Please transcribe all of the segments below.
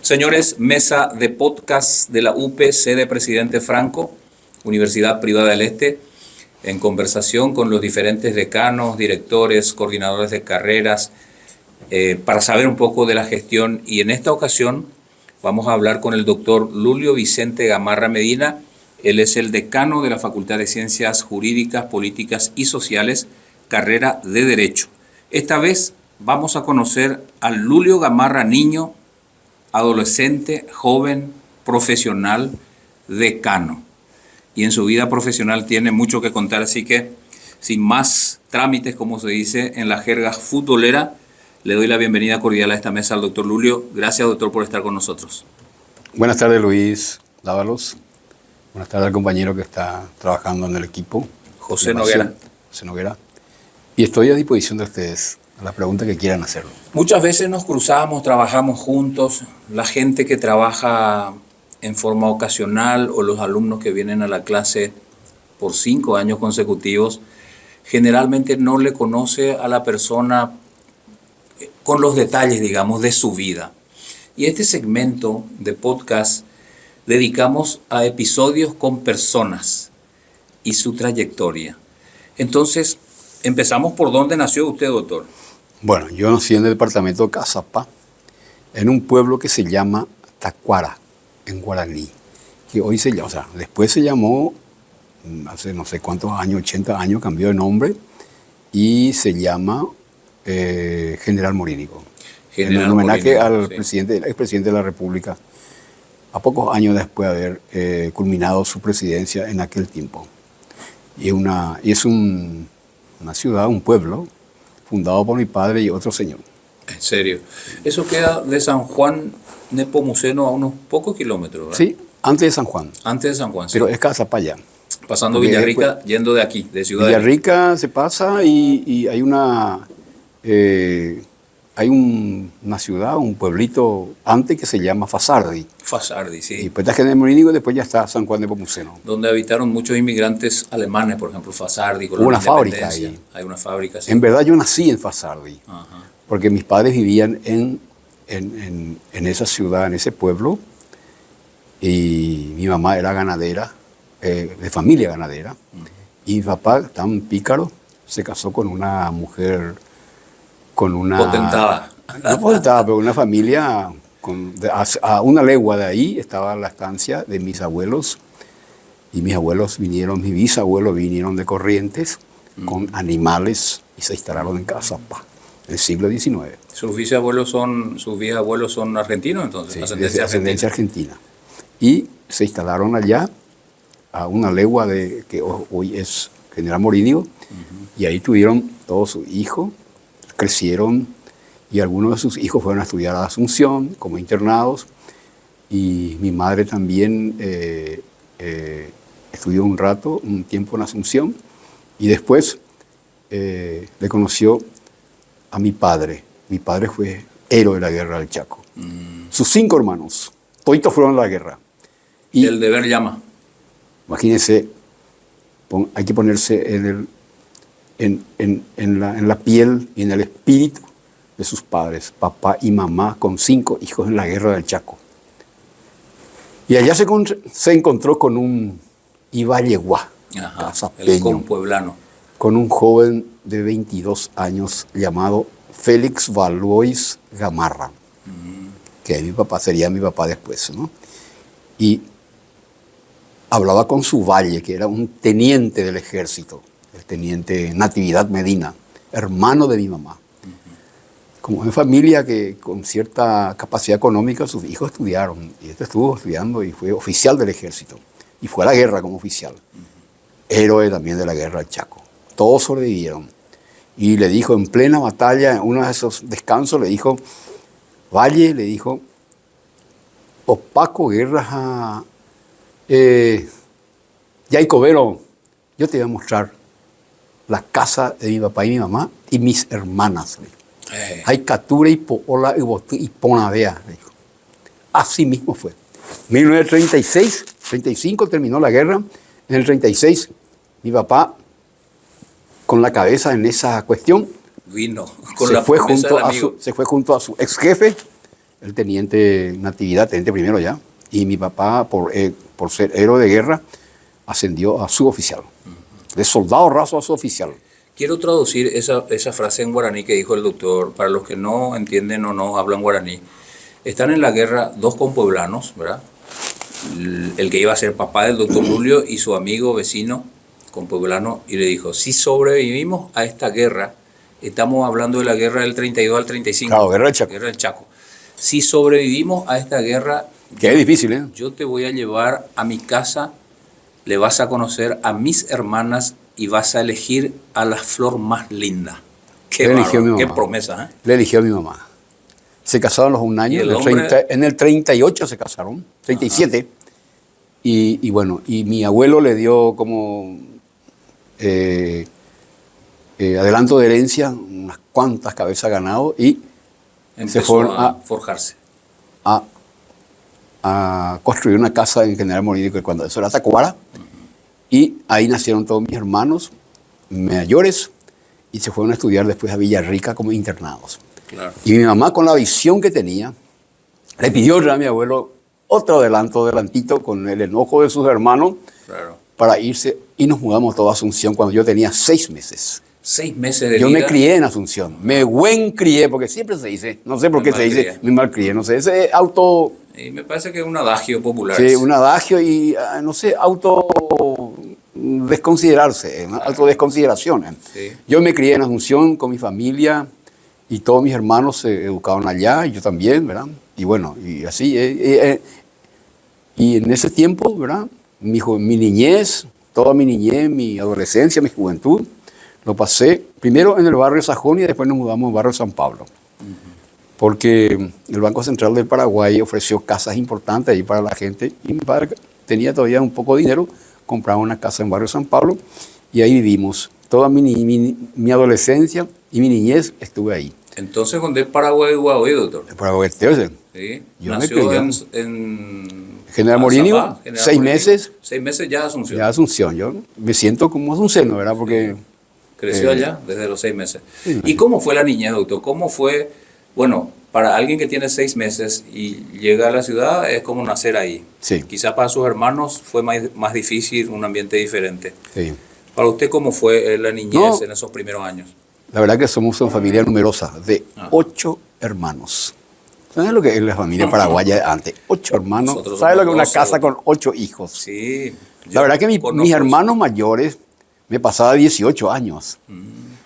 Señores, mesa de podcast de la UPE, sede Presidente Franco, Universidad Privada del Este, en conversación con los diferentes decanos, directores, coordinadores de carreras, para saber un poco de la gestión. Y en esta ocasión vamos a hablar con el doctor Lulio Vicente Gamarra Medina. Él es el decano de la Facultad de Ciencias Jurídicas, Políticas y Sociales, carrera de Derecho. Esta vez vamos a conocer al Lulio Gamarra niño, adolescente, joven, profesional, decano. Y en su vida profesional tiene mucho que contar, así que sin más trámites, como se dice en la jerga futbolera, le doy la bienvenida cordial a esta mesa al doctor Lulio. Gracias, doctor, por estar con nosotros. Buenas tardes, Luis Dávalos. Buenas tardes al compañero que está trabajando en el equipo. José Noguera. José Noguera. Y estoy a disposición de ustedes a las preguntas que quieran hacerlo. Muchas veces nos cruzamos, trabajamos juntos. La gente que trabaja en forma ocasional o los alumnos que vienen a la clase por 5 años consecutivos, generalmente no le conoce a la persona con los detalles, digamos, de su vida. Y este segmento de podcast dedicamos a episodios con personas y su trayectoria. Entonces, empezamos por dónde nació usted, doctor. Bueno, yo nací en el departamento de Cazapá, en un pueblo que se llama Tacuara, en guaraní, que hoy se llama, o sea, después se llamó, hace no sé cuántos años, 80 años, cambió de nombre y se llama General Morínigo. En homenaje al expresidente de la República, a pocos años después de haber culminado su presidencia en aquel tiempo. Y es una ciudad, un pueblo, fundado por mi padre y otro señor. ¿En serio? Eso queda de San Juan Nepomuceno a unos pocos kilómetros, ¿verdad? Sí, antes de San Juan. Antes de San Juan, sí. Pero es Cazapá allá. Pasando Villarrica, después, yendo de aquí, de Ciudad Villarrica se pasa y hay una ciudad, un pueblito antes que se llama Fasardi. Fasardi, sí. Y después está General Morínigo y después ya está San Juan de Nepomuceno. Donde habitaron muchos inmigrantes alemanes, por ejemplo, Fasardi. Hubo una fábrica ahí. Hay una fábrica, sí. En verdad yo nací en Fasardi, Ajá. Porque mis padres vivían en esa ciudad, en ese pueblo, y mi mamá era ganadera, de familia ganadera, y mi papá, tan pícaro, se casó con una mujer, potentada. No potentada, pero una familia, a una legua de ahí estaba la estancia de mis abuelos, y mis bisabuelos vinieron de Corrientes con animales y se instalaron en Cazapá, en el siglo XIX. ¿Sus bisabuelos son argentinos entonces? Sí, de ascendencia argentina. Y se instalaron allá, a una legua de que hoy es General Morínigo, y ahí tuvieron todos sus hijos, crecieron, y algunos de sus hijos fueron a estudiar a Asunción como internados, y mi madre también estudió un tiempo en Asunción, y después le conoció a mi padre. Mi padre fue héroe de la guerra del Chaco. Sus 5 hermanos, toditos fueron a la guerra. Y el deber llama. Imagínense, hay que ponerse en la piel y en el espíritu de sus padres, papá y mamá, con 5 hijos en la guerra del Chaco. Y allá se encontró con un Iballeguá, el compueblano, con un joven de 22 años llamado Félix Valois Gamarra, que sería mi papá después, ¿no? Y hablaba con su valle, que era un teniente del ejército, el teniente Natividad Medina, hermano de mi mamá. Como en familia que con cierta capacidad económica, sus hijos estudiaron, y este estuvo estudiando y fue oficial del ejército, y fue a la guerra como oficial, héroe también de la guerra del Chaco. Todos sobrevivieron. Y le dijo en plena batalla, en uno de esos descansos, le dijo, Valle, le dijo, opaco guerras a Yaicovero, yo te voy a mostrar la casa de mi papá y mi mamá y mis hermanas. Hay Cature y Poola y Ponavea, le dijo. Así mismo fue. 1936, 35 terminó la guerra. En el 36, mi papá, con la cabeza en esa cuestión, vino con la promesa del amigo. Se fue junto a su ex jefe el teniente Natividad, teniente primero ya, y mi papá, por ser héroe de guerra, ascendió a suboficial. De soldado raso a suboficial. Quiero traducir esa frase en guaraní que dijo el doctor, para los que no entienden o no hablan guaraní. Están en la guerra dos compueblanos, ¿verdad? El que iba a ser papá del doctor Julio y su amigo vecino compueblano, y le dijo, si sobrevivimos a esta guerra, estamos hablando de la guerra del 32 al 35. Claro, guerra del Chaco. Guerra del Chaco. Si sobrevivimos a esta guerra, que es difícil, ¿eh? Yo te voy a llevar a mi casa, le vas a conocer a mis hermanas y vas a elegir a la flor más linda. Qué promesa, ¿eh? Le eligió a mi mamá. Se casaron los un año, en el 38 se casaron, 37. Y bueno, y mi abuelo le dio como adelanto de herencia unas cuantas cabezas ganado y empezó se fueron a forjarse. A construir una casa en General Morillo, que cuando eso era Tacuara, y ahí nacieron todos mis hermanos mayores y se fueron a estudiar después a Villarrica como internados. Claro. Y mi mamá, con la visión que tenía, le pidió a mi abuelo otro adelantito con el enojo de sus hermanos, claro, para irse, y nos mudamos todos a Asunción cuando yo tenía 6 meses. 6 meses de yo vida. Me crié en Asunción, me buen crié, porque siempre se dice, no sé por qué se dice, me mal crié, no sé, ese auto... Y me parece que es un adagio popular. Sí, un adagio y, no sé, desconsiderarse, autodesconsideración. Sí. Yo me crié en Asunción con mi familia y todos mis hermanos se educaron allá, y yo también, ¿verdad? Y bueno, y así. Y en ese tiempo, ¿verdad? Mi niñez, toda mi niñez, mi adolescencia, mi juventud, lo pasé primero en el barrio Sajón y después nos mudamos al barrio San Pablo. Porque el Banco Central del Paraguay ofreció casas importantes ahí para la gente, y mi padre tenía todavía un poco de dinero, compraba una casa en barrio San Pablo y ahí vivimos. Toda mi adolescencia y mi niñez estuve ahí. Entonces, ¿dónde es Paraguay, Guaoí, doctor? Paraguay, sí. Yo nació en General Morínigo, 6 meses. 6 meses ya Asunción. Ya Asunción, yo me siento como asunceno, ¿verdad? Porque... Sí. Creció allá desde los 6 meses. Sí. ¿Y cómo fue la niñez, doctor? ¿Cómo fue? Bueno, para alguien que tiene 6 meses y llega a la ciudad, es como nacer ahí. Sí. Quizás para sus hermanos fue más difícil, un ambiente diferente. Sí. Para usted, ¿cómo fue la niñez en esos primeros años? La verdad que somos una familia numerosa, de 8 hermanos. ¿Sabes lo que es la familia paraguaya de antes? 8 hermanos. ¿Sabes lo que es una casa con 8 hijos? Sí. La verdad que mis hermanos mayores me pasaba 18 años.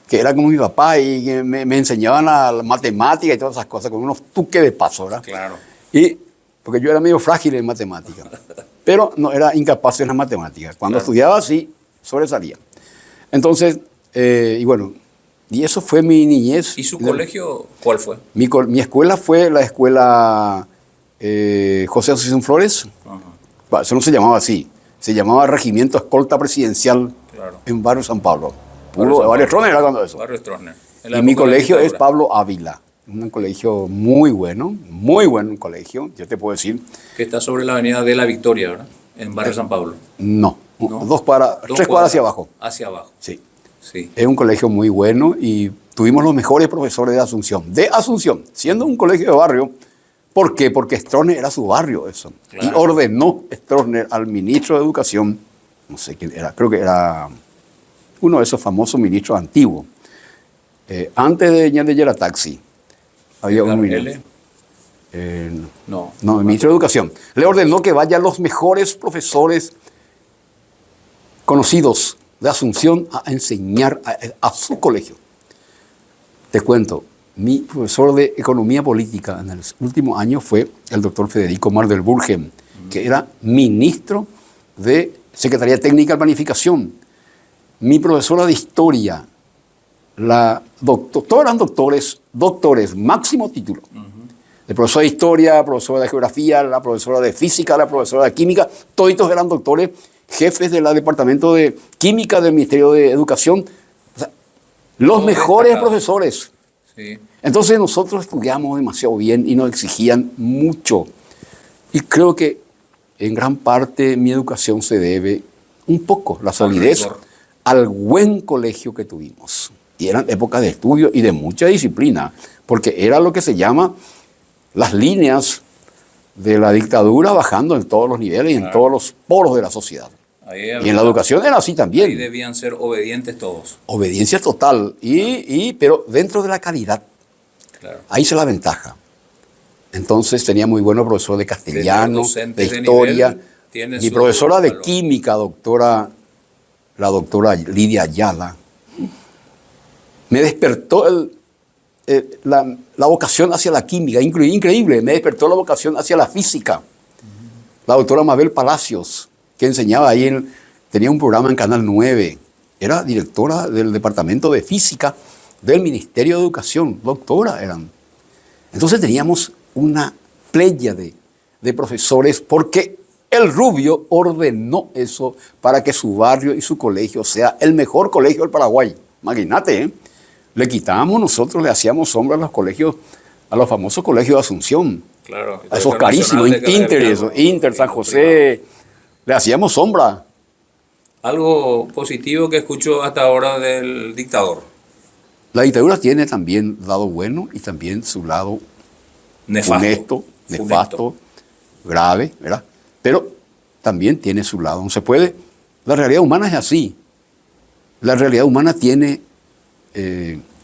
Que era como mi papá y que me enseñaban la matemática y todas esas cosas, con unos tuques de paso, ¿verdad? Claro. Y porque yo era medio frágil en matemática, pero no era incapaz en las matemáticas. Cuando estudiaba sí, sobresalía. Entonces, y bueno, y eso fue mi niñez. ¿Y su colegio cuál fue? Mi escuela fue la escuela José Asociación Flores. Eso no se llamaba así, se llamaba Regimiento Escolta Presidencial, en barrio San Pablo. Barrio Stroessner era cuando eso. Barrio Stroessner. Y mi colegio es Pablo Ávila, un colegio muy bueno colegio, yo te puedo decir. Que está sobre la avenida de la Victoria, ¿verdad? En barrio San Pablo. No. 3 cuadras hacia abajo. Hacia abajo. Sí. Sí. Es un colegio muy bueno y tuvimos los mejores profesores de Asunción. De Asunción, siendo un colegio de barrio. ¿Por qué? Porque Stroessner era su barrio eso. Claro. Y ordenó Stroessner al ministro de Educación, no sé quién era, creo que era uno de esos famosos ministros antiguos. Antes de Ñande Yerataxi, había un ministro. No, el ministro de Educación. Le ordenó que vayan los mejores profesores conocidos de Asunción a enseñar a su colegio. Te cuento, mi profesor de Economía Política en el último año fue el doctor Federico Mardelburgen, que era ministro de Secretaría Técnica de Planificación. Mi profesora de Historia, todos eran doctores, máximo título. La profesora de Historia, la profesora de Geografía, la profesora de Física, la profesora de Química, todos eran doctores, jefes del Departamento de Química del Ministerio de Educación. O sea, los mejores profesores. Sí. Entonces nosotros estudiamos demasiado bien y nos exigían mucho. Y creo que en gran parte mi educación se debe un poco, la solidez, al buen colegio que tuvimos. Y eran épocas de estudio y de mucha disciplina, porque era lo que se llama las líneas de la dictadura bajando en todos los niveles y en todos los poros de la sociedad. Y en la educación era así también. Ahí debían ser obedientes todos. Obediencia total, pero dentro de la calidad. Claro. Ahí se la ventaja. Entonces tenía muy buenos profesores de castellano, de de historia. nivel, Mi profesora de química, la doctora Lidia Ayala, me despertó la vocación hacia la química, increíble, me despertó la vocación hacia la física. La doctora Mabel Palacios, que enseñaba ahí, tenía un programa en Canal 9, era directora del Departamento de Física del Ministerio de Educación, doctora eran. Entonces teníamos una playa de profesores porque el Rubio ordenó eso para que su barrio y su colegio sea el mejor colegio del Paraguay. Imagínate, ¿eh? Le quitábamos nosotros, le hacíamos sombra a los colegios, a los famosos colegios de Asunción. Claro. A esos carísimos, Inter, San José, le hacíamos sombra. Algo positivo que escucho hasta ahora del dictador. La dictadura tiene también lado bueno y también su lado Nefasto. nefasto, grave, ¿verdad? Pero también tiene su lado. No se puede. La realidad humana es así. La realidad humana tiene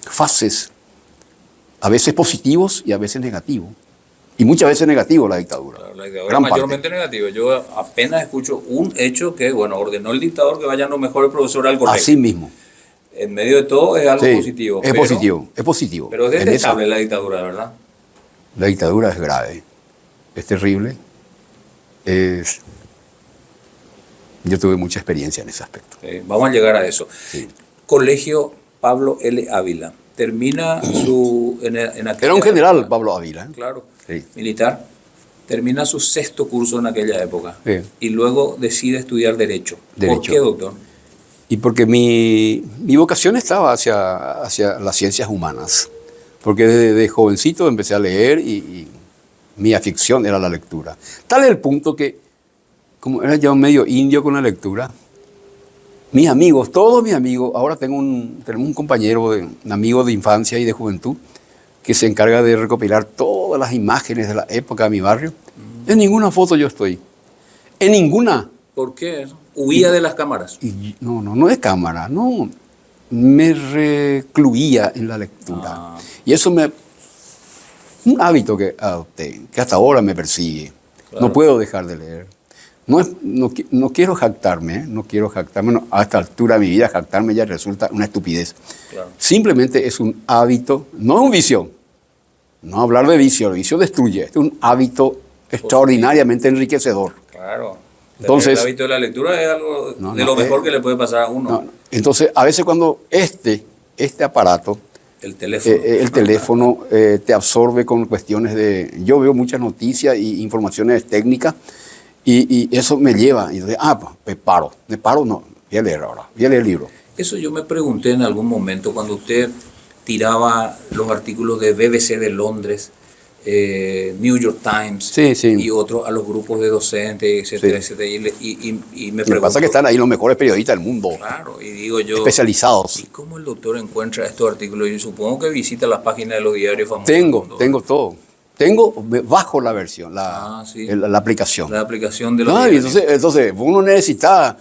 fases, a veces positivos y a veces negativos. Y muchas veces negativos la dictadura. Claro, la dictadura mayormente negativa. Yo apenas escucho un hecho que, ordenó el dictador que vayan los mejores profesores al colegio. Así mismo. En medio de todo es algo Sí, positivo. Es positivo. Pero es detestable la dictadura, ¿verdad? La dictadura es grave, es terrible. Yo tuve mucha experiencia en ese aspecto. Sí, vamos a llegar a eso. Sí. Colegio Pablo L. Ávila. Termina su... Era un general, Pablo Ávila. Claro, Sí. militar. Termina su 6º curso en aquella época. Sí. Y luego decide estudiar Derecho. ¿Por qué, doctor? Y porque mi vocación estaba hacia las ciencias humanas. Porque desde jovencito empecé a leer y mi afición era la lectura. Tal es el punto que, como era ya medio indio con la lectura, mis amigos, todos mis amigos, ahora tenemos un compañero, un amigo de infancia y de juventud, que se encarga de recopilar todas las imágenes de la época de mi barrio. En ninguna foto yo estoy. En ninguna. ¿Por qué? Huía de las cámaras. No es cámara, no. Me recluía en la lectura. Y eso un hábito que adopté, que hasta ahora me persigue. Claro. No puedo dejar de leer. No quiero jactarme, a esta altura de mi vida jactarme ya resulta una estupidez. Claro. Simplemente es un hábito, no es un vicio. No hablar de vicio, el vicio destruye. Es un hábito extraordinariamente enriquecedor. Claro. Entonces, el hábito de la lectura es algo de lo mejor que le puede pasar a uno. Entonces, a veces cuando este aparato, el teléfono, te absorbe con cuestiones de... Yo veo muchas noticias e informaciones técnicas y eso me lleva. Y entonces, me paro, no, voy a leer ahora, voy a leer el libro. Eso yo me pregunté en algún momento cuando usted tiraba los artículos de BBC de Londres, New York Times y otros a los grupos de docentes, etcétera, etcétera. Y me pregunto... Lo que pasa es que están ahí los mejores periodistas del mundo. Claro, y digo yo... Especializados. ¿Y cómo el doctor encuentra estos artículos? Yo supongo que visita las páginas de los diarios famosos. Tengo todo. Bajo la versión, la aplicación. La aplicación de los diarios. Entonces, uno necesita...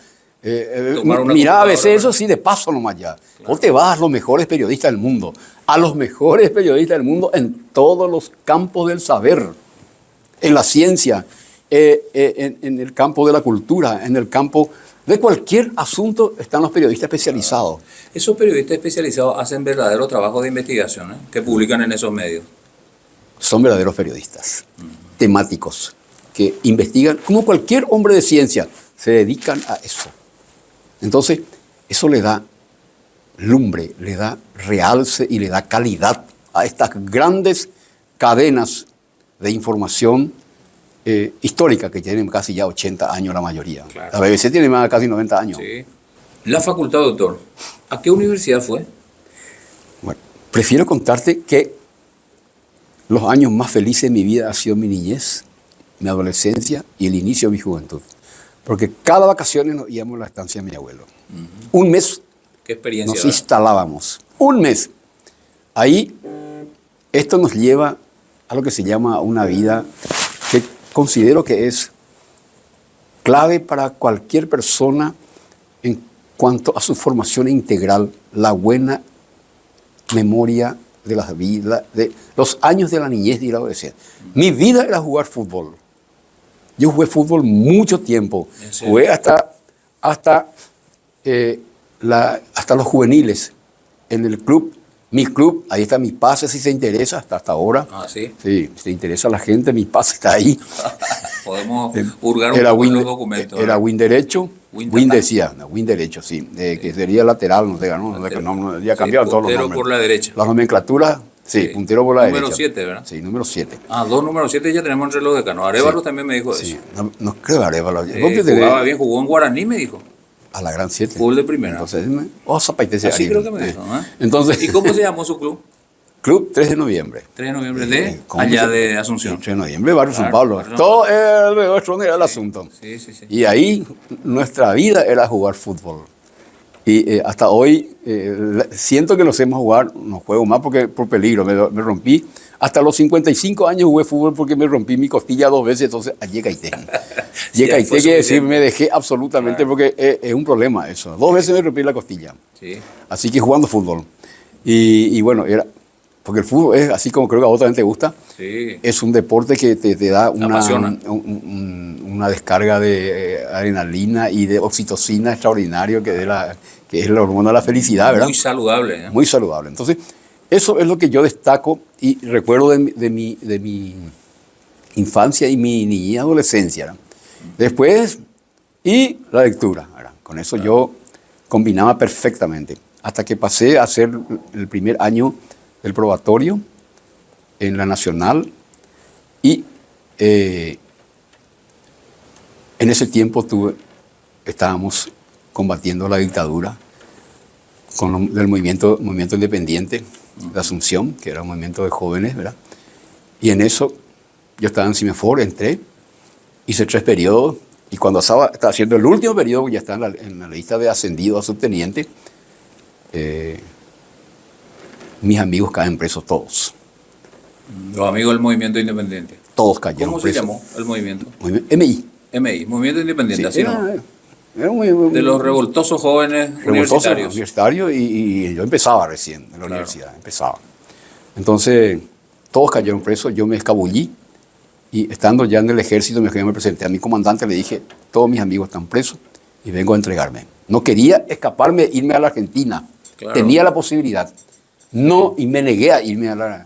mira, a veces eso sí, de paso nomás ya. Claro. Vos te vas a los mejores periodistas del mundo, en todos los campos del saber, en la ciencia, en el campo de la cultura, en el campo de cualquier asunto están los periodistas especializados. Esos periodistas especializados hacen verdadero trabajo de investigación, que publican en esos medios. Son verdaderos periodistas, temáticos, que investigan, como cualquier hombre de ciencia, se dedican a eso. Entonces, eso le da lumbre, le da realce y le da calidad a estas grandes cadenas de información histórica que tienen casi ya 80 años la mayoría. Claro. La BBC tiene más de casi 90 años. Sí. La facultad, doctor, ¿a qué universidad fue? Bueno, prefiero contarte que los años más felices de mi vida han sido mi niñez, mi adolescencia y el inicio de mi juventud. Porque cada vacaciones nos íbamos a la estancia de mi abuelo. Un mes. ¿Qué experiencia? Nos instalábamos. Un mes. Ahí, esto nos lleva a lo que se llama una vida que considero que es clave para cualquier persona en cuanto a su formación integral, la buena memoria de las vidas, de los años de la niñez y la adolescencia. Mi vida era jugar fútbol. Yo jugué fútbol mucho tiempo. Jugué hasta los juveniles en el club. Mi club, ahí está mi pase si se interesa, hasta ahora. Ah, ¿sí? Sí, si te interesa a la gente, mi pase está ahí. Podemos hurgar un poco en los documentos. Era win derecho. Win decía, no, win derecho, sí. Que sería lateral, no sé, no, ya cambiaron todos los nombres. Puntero por la derecha. La nomenclatura, sí, puntero por la derecha. Número 7, ¿verdad? Sí, número 7. Ah, 2 número 7 ya tenemos en reloj de Cano. Arévalo también me dijo eso. Sí, no creo Arévalo. Jugaba bien, jugó en Guaraní, me dijo. A la gran 7. Fútbol de primera. Entonces, zapaitese así ahí. creo que me dijo. Entonces, ¿y cómo se llamó su club? Club 3 de noviembre. 3 de noviembre de allá de Asunción. 3 de noviembre, Barrio San Pablo. Todo alrededor era el asunto. Sí, sí, sí. Y ahí nuestra vida era jugar fútbol. Y hasta hoy siento que no sé más jugar, no juego más porque por peligro, me rompí. Hasta los 55 años jugué fútbol porque me rompí mi costilla 2 veces, entonces allí caíte. Allí caíte, quiere decir, me dejé absolutamente porque es un problema eso. 2 veces me rompí la costilla. Sí. Así que jugando fútbol. Y bueno, porque el fútbol es así como creo que a vos también te gusta. Sí. Es un deporte que te da una descarga de adrenalina y de oxitocina extraordinario que es la hormona de la felicidad, ¿verdad? Muy saludable. Muy saludable. Entonces, eso es lo que yo destaco y recuerdo de mi infancia y mi niñez y adolescencia, ¿verdad? Después, y la lectura, ¿verdad? Con eso yo combinaba perfectamente. Hasta que pasé a hacer el primer año del probatorio en la Nacional y en ese tiempo estábamos combatiendo la dictadura del movimiento independiente de Asunción, que era un movimiento de jóvenes, ¿verdad? Y en eso yo estaba en Cimefor, entré, hice 3 periodos y cuando estaba haciendo el último periodo, ya estaba en la lista de ascendido a subteniente, mis amigos caen presos todos. Los amigos del movimiento independiente. Todos cayeron presos. ¿Cómo se llamó el movimiento? MI. MI, Movimiento Independiente, Sí, así no. Era De los revoltosos jóvenes universitarios. Y yo empezaba recién en la universidad, empezaba. Entonces, todos cayeron presos, yo me escabullí y estando ya en el ejército me presenté a mi comandante, le dije, todos mis amigos están presos y vengo a entregarme. No quería escaparme, irme a la Argentina. Claro. Tenía la posibilidad. No, y me negué a irme a la...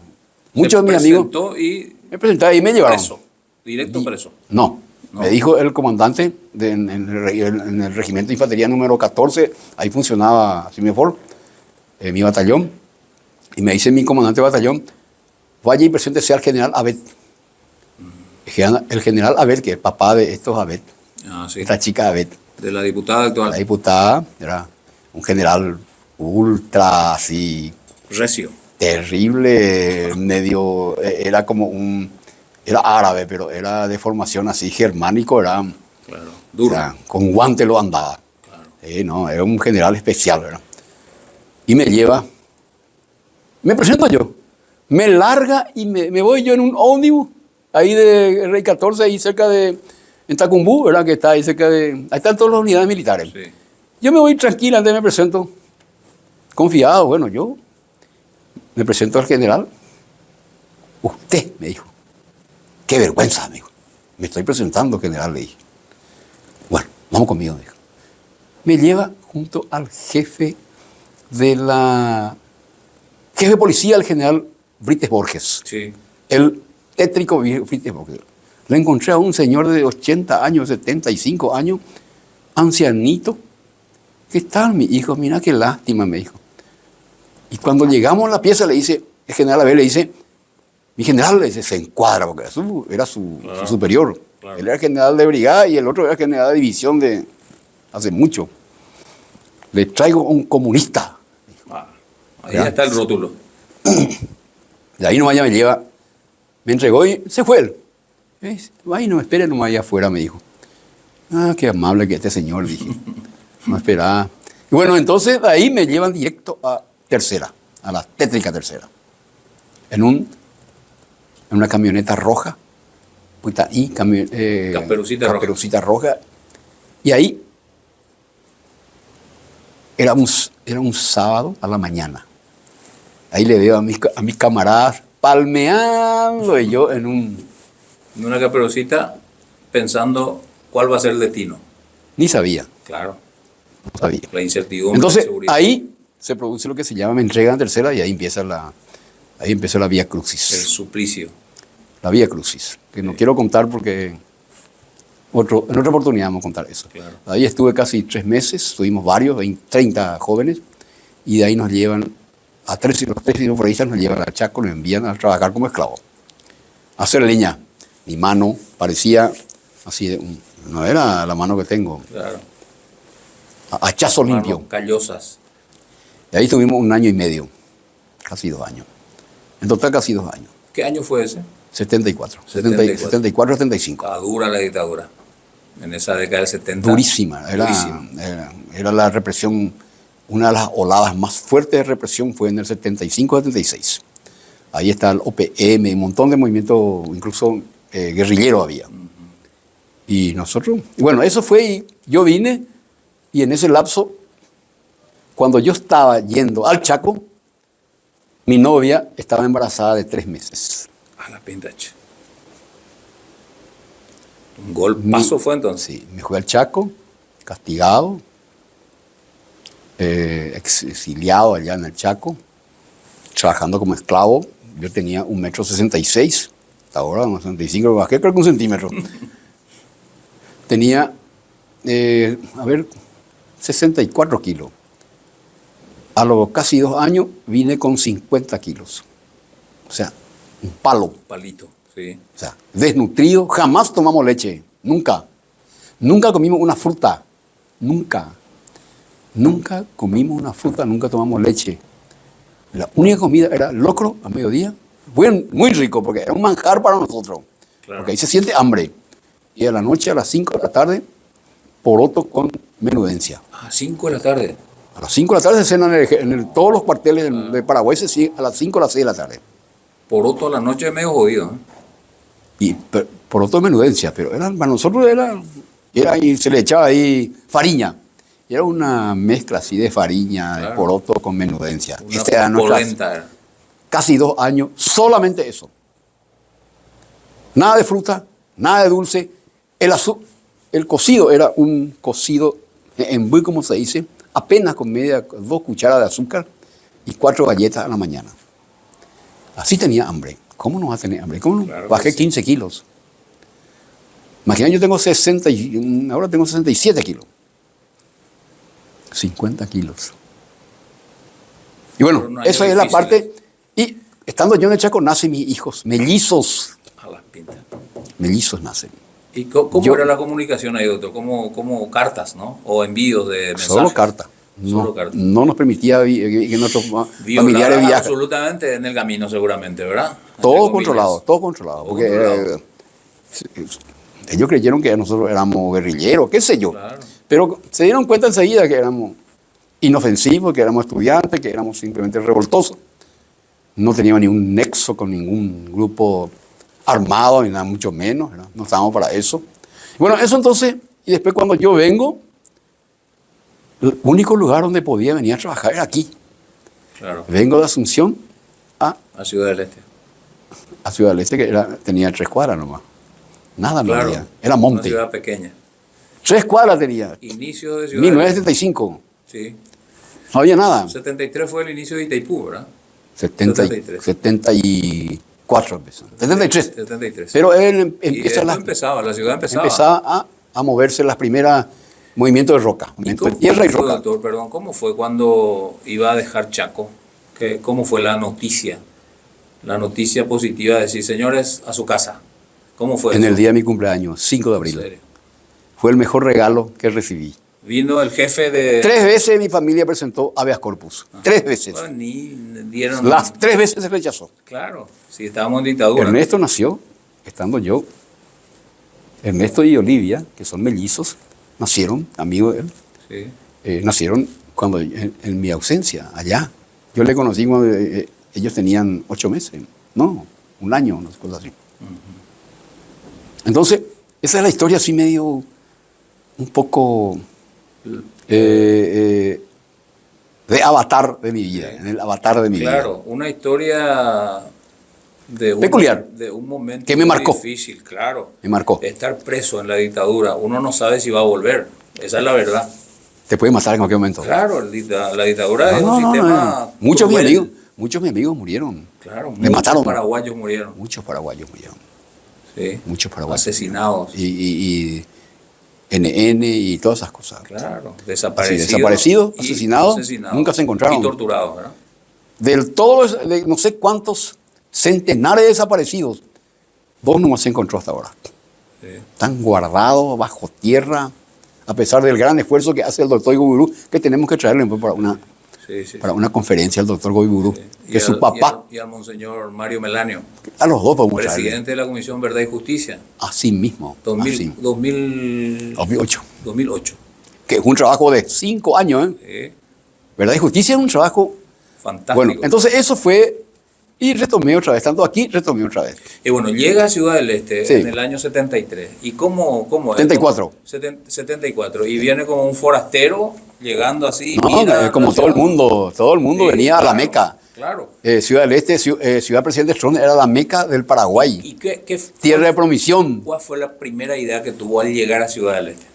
Muchos de mis amigos... Me presentaba y me llevaron. Preso, directo preso. No. Me dijo el comandante en el regimiento de infantería número 14, ahí funcionaba Cimefor, mi batallón, y me dice mi comandante de batallón, vaya y preséntese al general Abet. El general Abet, que es el papá de estos Abet, esta chica Abet. De la diputada actual. La diputada era un general ultra así... Recio. Terrible, medio, era como era árabe, pero era de formación así germánico, era claro, duro. O sea, con guante lo andaba. Claro. No, era un general especial, ¿verdad? Y me lleva, me presento yo, me larga y me voy yo en un ómnibus, ahí de Rey 14, ahí cerca en Tacumbú, ¿verdad? Que está ahí cerca ahí están todas las unidades militares. Sí. Yo me voy tranquila, antes me presento, confiado, bueno, yo me presento al general. Usted, me dijo. Qué vergüenza, amigo. Me estoy presentando, general, le dije. Bueno, vamos conmigo, me dijo. Me lleva junto al jefe jefe de policía, el general Brites Borges. Sí. El tétrico Brites Borges. Le encontré a un señor de 80 años, 75 años, ancianito. ¿Qué tal, mi hijo? Mira qué lástima, me dijo. Y cuando llegamos a la pieza, le dice, el general Abel le dice, mi general, le dice, se encuadra, porque era su superior. Claro. Él era general de brigada y el otro era general de división de hace mucho. Le traigo un comunista. Ahí ya está el rótulo. De ahí nomás ya me lleva, me entregó y se fue él. Ay, no me espere nomás allá afuera, me dijo. Ah, qué amable que este señor, dije. No esperaba. Y bueno, entonces de ahí me llevan directo a tercera, a la tétrica tercera. En un en una camioneta roja, puta, y caperucita roja. Y ahí era un sábado a la mañana. Ahí le veo a mis camaradas palmeando y yo en una caperucita pensando cuál va a ser el destino. Ni sabía. Claro. No sabía. La incertidumbre. Entonces, la ahí se produce lo que se llama, me entregan tercera y ahí empezó la Vía Crucis. el suplicio. La Vía Crucis, que no quiero contar porque en otra oportunidad vamos a contar eso. Claro. Ahí estuve casi 3 meses, estuvimos varios, 30 jóvenes, y de ahí nos llevan los 3 sinoforistas nos llevan al Chaco, nos envían a trabajar como esclavos, a hacer leña. Mi mano parecía así, no era la mano que tengo, Claro. hachazo limpio. Manos callosas. Y ahí estuvimos 1 año y medio, casi 2 años. En total casi 2 años. ¿Qué año fue ese? 74, 74. 74, 75. Estaba dura la dictadura. En esa década del 70. Durísima. Durísima. Era la represión, una de las oladas más fuertes de represión fue en el 75-76. Ahí está el OPM, un montón de movimientos, incluso guerrilleros había. Y nosotros, bueno, eso fue, y yo vine, y en ese lapso, cuando yo estaba yendo al Chaco, mi novia estaba embarazada de 3 meses. A la pintache. Un golpazo fue entonces. Sí, me fui al Chaco, castigado, exiliado allá en el Chaco, trabajando como esclavo. Yo tenía 1,66 m, hasta ahora 1,65 m, bajé creo que 1 centímetro. Tenía, 64 kilos. A los casi 2 años vine con 50 kilos. O sea, un palo. Un palito, sí. O sea, desnutrido, jamás tomamos leche, nunca. Nunca comimos una fruta, nunca. Nunca comimos una fruta, nunca tomamos leche. La única comida era locro a mediodía, muy rico, porque era un manjar para nosotros. Claro. Porque ahí se siente hambre. Y a la noche, a las 5 de la tarde, poroto con menudencia. A 5 de la tarde. A las 5 de la tarde se cenan en todos los cuarteles de Paraguay, se sigue a las 5 a las 6 de la tarde. Poroto a la noche es medio jodido, ¿eh? Y poroto de menudencia, pero para nosotros era y se le echaba ahí fariña. Era una mezcla así de fariña, de poroto con menudencia. Una Era nuestra, polenta era. casi 2 años, solamente eso. Nada de fruta, nada de dulce. El cocido era un cocido en bui, como se dice, apenas con 2 cucharadas de azúcar y 4 galletas a la mañana. Así tenía hambre. ¿Cómo no va a tener hambre? ¿Cómo no? Claro que Bajé sí. 15 kilos. Imagina, yo tengo ahora tengo 67 kilos. 50 kilos. Y bueno, Pero un año esa es la difícil. parte. Y estando yo en el Chaco, nacen mis hijos, mellizos. A las pintas. Mellizos nacen. ¿Y cómo Yo- era la comunicación ahí, doctor? ¿Cómo cartas, no? O envíos de mensajes. Solo carta. Solo No, carta. no nos permitía que nuestros familiares Violadas viajen. absolutamente en el camino, seguramente, ¿verdad? Todo Entre controlado, comillas. todo controlado. Todo Porque controlado. ellos creyeron que nosotros éramos guerrilleros, qué sé yo. Claro. Pero se dieron cuenta enseguida que éramos inofensivos, que éramos estudiantes, que éramos simplemente revoltosos. No teníamos ningún nexo con ningún grupo armado, ni nada, mucho menos. ¿Verdad? No estábamos para eso. Bueno, eso entonces, y después cuando yo vengo, el único lugar donde podía venir a trabajar era aquí. Claro. Vengo de Asunción a A Ciudad del Este. Ciudad del Este, que tenía 3 cuadras nomás. Nada no Claro. había. Era Una monte. ciudad pequeña. 3 cuadras tenía. Inicio de Ciudad 1975. Sí. No había nada. 73 fue el inicio de Itaipú, ¿verdad? 74 empezó. 73. 73. Pero él Y empieza la ciudad empezaba. empezaba a moverse las primeras movimientos de roca, movimientos de tierra y fue, roca. doctor, perdón, ¿cómo fue cuando iba a dejar Chaco? ¿Cómo fue la noticia? La noticia positiva de decir, señores, a su casa. ¿Cómo fue En eso? el día de mi cumpleaños, 5 de ¿En abril. serio? Fue el mejor regalo que recibí. Vino el jefe de... 3 veces mi familia presentó habeas corpus. 3 veces. Bueno, ni dieron... Las 3 veces se rechazó. Claro, si estábamos en dictadura. Ernesto nació, estando yo. Ernesto y Olivia, que son mellizos, nacieron, amigos de él, Sí. nacieron cuando en mi ausencia, allá. Yo le conocí cuando ellos tenían 8 meses. No, un año, unas cosas así. Entonces, esa es la historia así medio, un poco de avatar de mi vida, en el avatar de mi vida. Claro, una historia Peculiar. De un momento que me muy marcó. difícil, claro. Me marcó. Estar preso en la dictadura, uno no sabe si va a volver. Esa es la verdad. Te puede matar en cualquier momento. Claro, la dictadura es un sistema Muchos de cruel. mis amigos murieron. Claro, Me mataron. Paraguayos murieron. Muchos paraguayos murieron. Sí. Muchos paraguayos. Asesinados. Y NN y todas esas cosas. Claro, Así, desaparecidos. desaparecidos, asesinados, nunca se encontraron. Y torturados, ¿verdad? Del todos, de no sé cuántos centenares de desaparecidos, 2 nomás se encontró hasta ahora. Sí. Están guardados bajo tierra, a pesar del gran esfuerzo que hace el doctor Goiburu, que tenemos que traerle para una conferencia al doctor Goiburu, Sí. que su papá, y al monseñor Mario Melanio, a los dos podemos traerle. presidente de la Comisión Verdad y Justicia, Así mismo, así. 2008. 2008. Que es un trabajo de 5 años, ¿eh? Sí. ¿Verdad? Y justicia es un trabajo Fantástico. bueno. Entonces eso fue, y retomé otra vez, tanto aquí, retomé otra vez. Y bueno, llega a Ciudad del Este Sí. en el año 73. ¿Y cómo es? 74. 74. Y viene como un forastero, llegando así. No, mira como la todo el ciudad. mundo Sí, venía a la claro, Meca. Claro. Ciudad del Este, Ciudad Presidente Strong era la Meca del Paraguay. ¿Y Tierra de promisión. cuál fue la primera idea que tuvo al llegar a Ciudad del Este?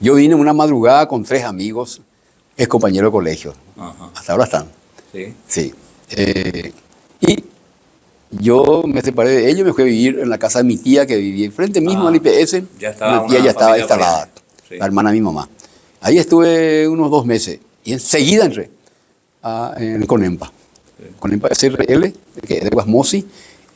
Yo vine una madrugada con 3 amigos, ex compañeros de colegio. Ajá. Hasta ahora están. Sí. Sí. Y yo me separé de ellos, me fui a vivir en la casa de mi tía que vivía enfrente mismo al IPS. Ya estaba Mi tía una ya estaba familia instalada, por ahí. Sí. la hermana de mi mamá. Ahí estuve unos 2 meses y enseguida entré en Conempa. Conempa SRL, que es de Guasmosi,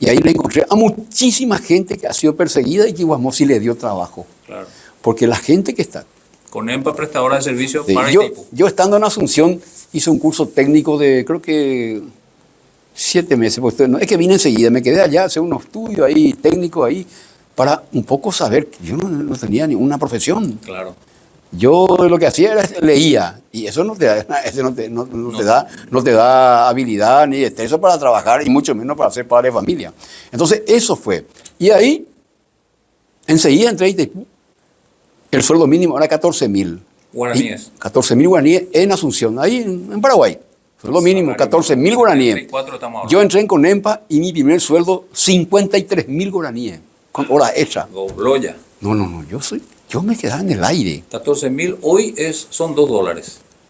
y ahí le encontré a muchísima gente que ha sido perseguida y que Guasmosi le dio trabajo. Claro. Porque la gente que está... Conempa, prestadora de servicios Sí, para yo, Itaipú. yo estando en Asunción hice un curso técnico de, creo que 7 meses, porque no, es que vine enseguida, me quedé allá, hacer unos estudios ahí, técnicos ahí, para un poco saber que yo no tenía ninguna profesión. Claro. Yo lo que hacía era leía, y eso no te da habilidad ni destreza para trabajar, y mucho menos para ser padre de familia. Entonces, eso fue. Y ahí, enseguida entré a Itaipú. El sueldo mínimo era 14.000. Guaraníes. 14.000 guaraníes en Asunción, ahí en Paraguay. Sueldo mínimo, 14.000 guaraníes. 74 estamos hablando. Yo entré en Conempa y mi primer sueldo, 53.000 guaraníes, con horas extras. Gobloya. No, yo me quedaba en el aire. 14.000 hoy son $2.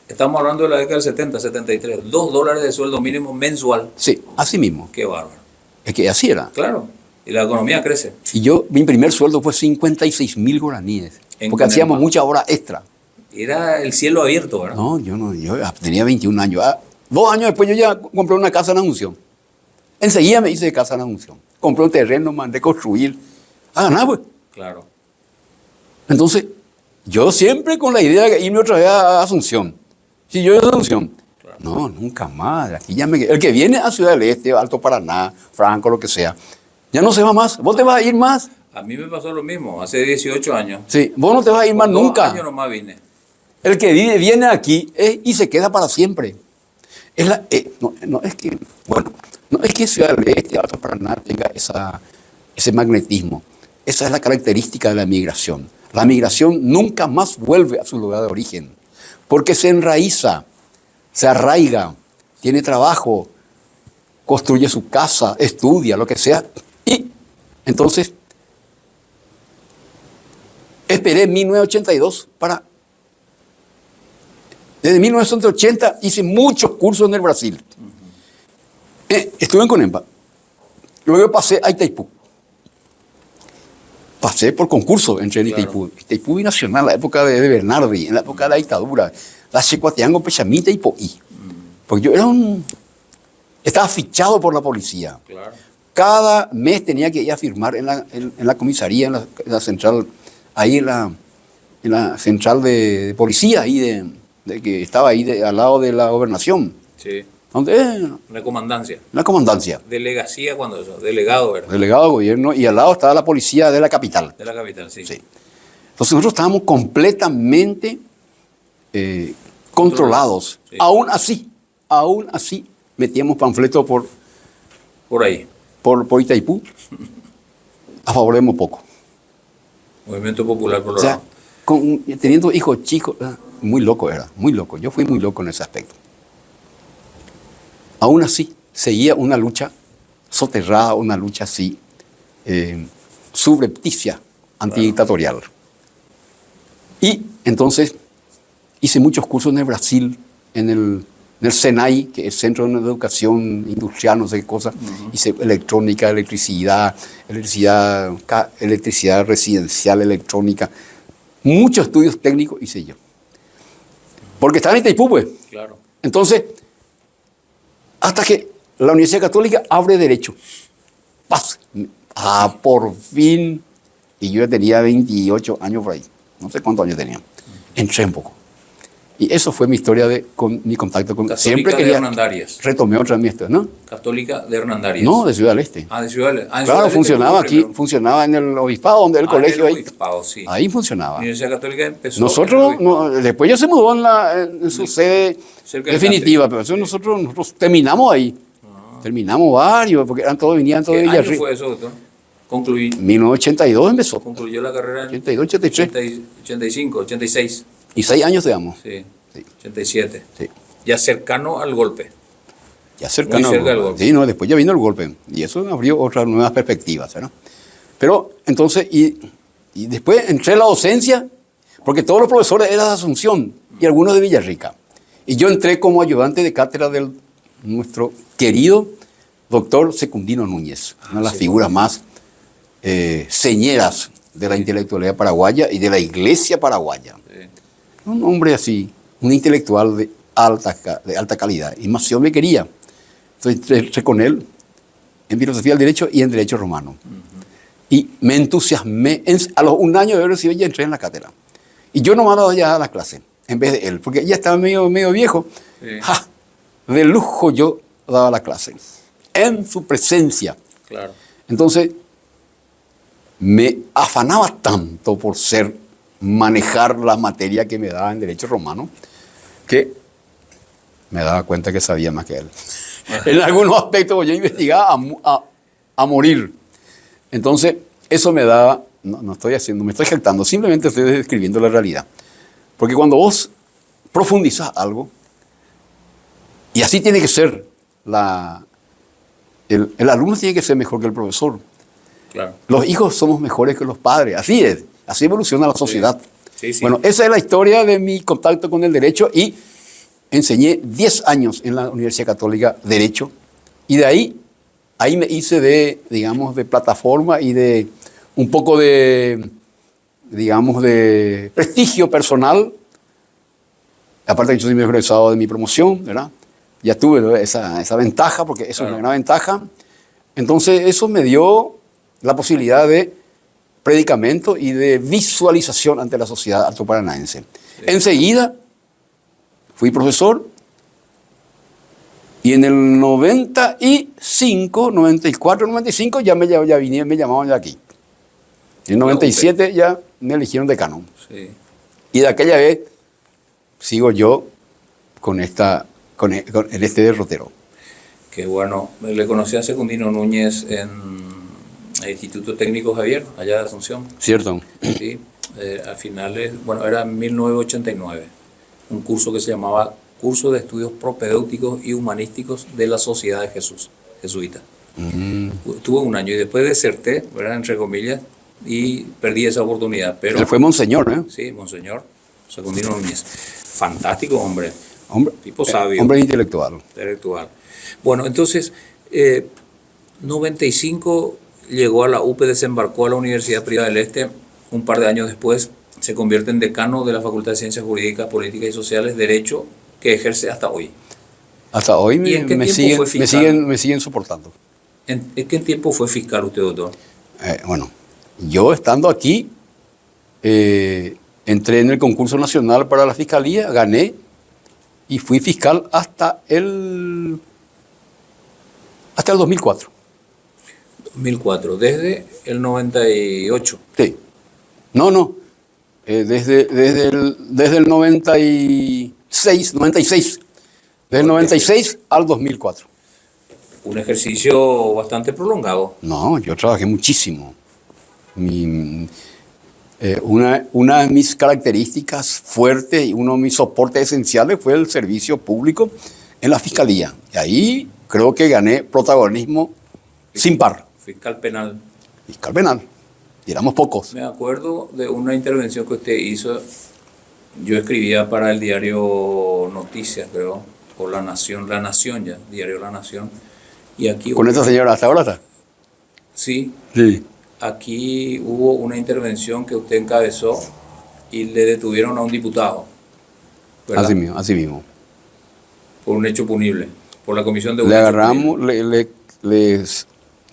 Estamos hablando de la década del 70, 73. $2 de sueldo mínimo mensual. Sí, así mismo. Qué bárbaro. Es que así era. Claro. Y la economía crece. Y mi primer sueldo fue 56.000 guaraníes, En porque Conempa. hacíamos muchas horas extra. Era el cielo abierto, ¿verdad? No, yo tenía 21 años. 2 años después yo ya compré una casa en Asunción. Enseguida me hice de casa en Asunción. Compré un terreno, mandé construir. A ganar, pues. Claro. Entonces, yo siempre con la idea de irme otra vez a Asunción. Si yo de Asunción. Claro. No, nunca más. Aquí ya el que viene a Ciudad del Este, Alto Paraná, Franco, lo que sea, ya no se va más. ¿Vos te vas a ir más? A mí me pasó lo mismo, hace 18 años. Sí, vos no te vas a ir más Por 2 nunca. años nomás vine. El que viene aquí y se queda para siempre. No es que Ciudad del Este, Alto Paraná tenga ese magnetismo. Esa es la característica de la migración. La migración nunca más vuelve a su lugar de origen, porque se enraiza, se arraiga, tiene trabajo, construye su casa, estudia, lo que sea. Y entonces, esperé 1982 Desde 1980 hice muchos cursos en el Brasil. Estuve en Conempa. Luego pasé a Itaipú. Pasé por concurso, entré en Itaipú. Itaipú binacional, la época de Bernardi, en la época de la dictadura. La Checuateango, Pechamita y Poí. Porque yo estaba fichado por la policía. Claro. Cada mes tenía que ir a firmar en la comisaría, en la central, ahí en la central de policía, ahí que estaba ahí al lado de la gobernación. Sí. Donde Una comandancia. la comandancia, Delegacía cuando eso. Delegado, ¿verdad? delegado de gobierno, y al lado estaba la policía de la capital. De la capital, sí. Sí. Entonces nosotros estábamos completamente controlados. Sí. Aún así, metíamos panfletos Por ahí. por Itaipú a favor de Mopoco. Movimiento Popular O Colorado. sea, teniendo hijos chicos, muy loco era, muy loco. Yo fui muy loco en ese aspecto. Aún así, seguía una lucha soterrada, una lucha así, subrepticia, antidictatorial. Y entonces hice muchos cursos en el Brasil, en el SENAI, que es Centro de Educación Industrial, no sé qué cosa. Hice electrónica, electricidad residencial, electrónica. Muchos estudios técnicos hice yo. Porque estaba en Itaipú, pues. Claro. Entonces, hasta que la Universidad Católica abre derecho. ¡Paz! Por fin. Y yo ya tenía 28 años por ahí. No sé cuántos años tenía. Entré un poco. Y eso fue mi historia con mi contacto con... Católica siempre de quería... Hernandarias. Retomé otra vez mi historia, ¿no? Católica de Hernandarias. No, de Ciudad del Este. Ah, de Ciudad del Este. Claro, funcionaba aquí, funcionaba en el obispado, donde el colegio en el ahí. obispado, sí. Ahí funcionaba. La Universidad Católica empezó. Nosotros, en el obispado. después ya se mudó en su sede Cerca del definitiva, Cante. pero nosotros terminamos ahí. Terminamos varios, porque venían todos de ¿Qué año Villarrica. fue eso, doctor? Concluí. 1982 empezó. Concluyó la carrera en 82, 83. 85, 86. Y 6 años digamos. Sí. Sí. 87. Sí. Ya cercano al golpe. Ya cercano. Muy cerca del golpe. Sí, no, después ya vino el golpe. Y eso abrió otras nuevas perspectivas, ¿no? Pero entonces, y después entré a la docencia, porque todos los profesores eran de Asunción y algunos de Villarrica. Y yo entré como ayudante de cátedra de nuestro querido doctor Secundino Núñez, una de las figuras más señeras de la intelectualidad paraguaya y de la iglesia paraguaya. Sí. Un hombre así, un intelectual de alta calidad. Y Mación me quería. Entonces entré con él en filosofía del derecho y en derecho romano. Y me entusiasmé. A los 1 año de haber recibido ya entré en la cátedra. Y yo nomás daba ya la clase, en vez de él, porque ya estaba medio viejo. Sí. ¡Ja! De lujo yo daba la clase, en su presencia. Claro. Entonces, me afanaba tanto por manejar la materia que me daba en derecho romano, que me daba cuenta que sabía más que él. En algunos aspectos yo investigaba a morir. Entonces, eso me daba, no estoy haciendo, me estoy jactando, simplemente estoy describiendo la realidad. Porque cuando vos profundizás algo, y así tiene que ser, el alumno tiene que ser mejor que el profesor. Claro. Los hijos somos mejores que los padres, así es, así evoluciona la sociedad. Sí, sí. Bueno, esa es la historia de mi contacto con el derecho y enseñé 10 años en la Universidad Católica Derecho y de ahí me hice de plataforma y de un poco de prestigio personal. Aparte que yo soy mi egresado de mi promoción, ¿verdad? Ya tuve esa ventaja, porque eso es una gran ventaja. Entonces eso me dio la posibilidad de predicamento y de visualización ante la sociedad altoparanaense. Sí. Enseguida fui profesor y en el 95, 94, 95 ya me llamaban de aquí. En el 97 ya me eligieron decano. Sí. Y de aquella vez sigo yo en este derrotero. Qué bueno. Le conocí a Secundino Núñez en el Instituto Técnico Javier, allá de Asunción. Cierto. Sí, a finales, era en 1989, un curso que se llamaba Curso de Estudios Propedéuticos y Humanísticos de la Sociedad de Jesús, jesuita. Tuve 1 año y después deserté, ¿verdad? Entre comillas, y perdí esa oportunidad. Pero, él fue monseñor, ¿eh? Sí, monseñor Secundino Núñez. Fantástico hombre. Tipo sabio. sabio. Hombre intelectual. Bueno, entonces, 95 llegó a la UP, desembarcó a la Universidad Privada del Este. Un par de años después se convierte en decano de la Facultad de Ciencias Jurídicas, Políticas y Sociales, Derecho, que ejerce hasta hoy. Hasta hoy me siguen soportando. ¿En qué tiempo fue fiscal usted, doctor? Yo estando aquí, entré en el concurso nacional para la fiscalía, gané y fui fiscal hasta el 2004. 2004, desde el 98. Sí. No. Desde el 96. Desde el 96 al 2004. Un ejercicio bastante prolongado. No, yo trabajé muchísimo. Una de mis características fuertes y uno de mis soportes esenciales fue el servicio público en la fiscalía. Y ahí creo que gané protagonismo sin par. Fiscal penal. Fiscal penal. Y éramos pocos. Me acuerdo de una intervención que usted hizo. Yo escribía para el diario Noticias, creo, o La Nación ya, diario La Nación. Y aquí ¿Con esta señora hasta ahora está? Sí. Sí. Aquí hubo una intervención que usted encabezó y le detuvieron a un diputado, ¿verdad? Así mismo. Por un hecho punible, por la comisión de un Le hecho agarramos, punible.